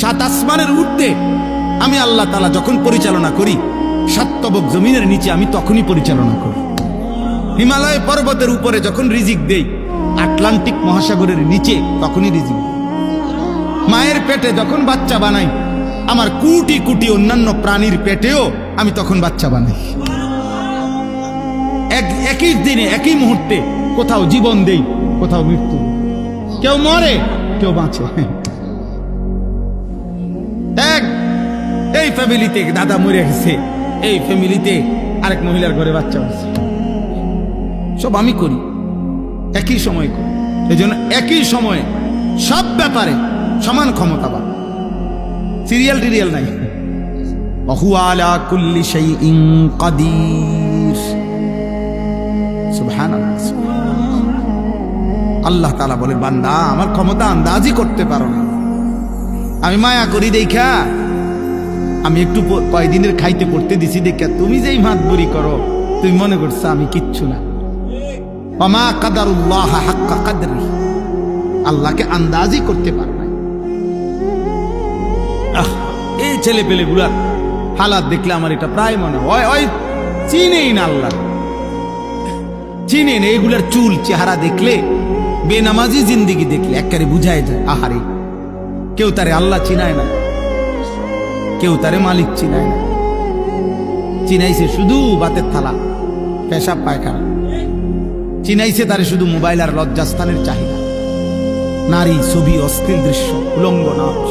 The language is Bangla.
সাত আসমানের ঊর্ধ্বে আমি আল্লাহ তাআলা যখন পরিচালনা করি, সাত তবক জমিনের নিচে আমি তখনই পরিচালনা করি। হিমালয় পর্বতের উপরে যখন রিজিক দেই, আটলান্টিক মহাসাগরের নিচে তখনই রিজিক দেই। মায়ের পেটে যখন বাচ্চা বানাই, আমার কোটি কোটি অন্যান্য প্রাণীর পেটেও আমি তখন বাচ্চা বানাই। একই দিনে একই মুহূর্তে কোথাও জীবন দেই, কোথাও মৃত্যু। কেউ মরে, কেউ বাঁচে। এই ফ্যামিলিতে দাদা মরে গেছে, এই ফ্যামিলিতে আরেক মহিলার ঘরে বাচ্চা হচ্ছে। সব আমি করি, একই সময় করি। এই জন্য একই সময়ে সব ব্যাপারে সমান ক্ষমতাবান, সিরিয়াল টিরিয়াল নাই। ওয়া আলা কুল্লি শাইইন কাদির। সুবহানাল্লাহ। আল্লাহ তাআলা বলে, বান্দা আমার ক্ষমতা আন্দাজই করতে পারো না। আমি মায়া করি দেখা, আমি একটু কয়দিনের খাইতে পড়তে দিছি দেখা তুমি যেই মাতবরি করো, তুমি মনে করছো আমি কিচ্ছু না। ওমা কাদারুল্লাহ হাক্কা কাদরি, আল্লাহকে আন্দাজই করতে পারো না। এই ছেলে পেলে গুলার হালাত দেখলে আমার এটা প্রায় মনে হয় ওই চিনেই না আল্লাহ, চিনেন। এইগুলার চুল চেহারা দেখলে, বেনামাজি জিন্দিগি দেখলে একেবারে বুঝায় যায়, আহারে কেউ তারে আল্লাহ চিনায় না, কেউ তারে মালিক চিনায় না। চিনাইছে শুধু বাতের থালা, পেশাব পায়খানা। চিনাইছে তারে শুধু মোবাইল আর লজ্জাস্থানের চাহিদা, নারী, ছবি, অশ্লীল দৃশ্য, উলঙ্গ নাচ।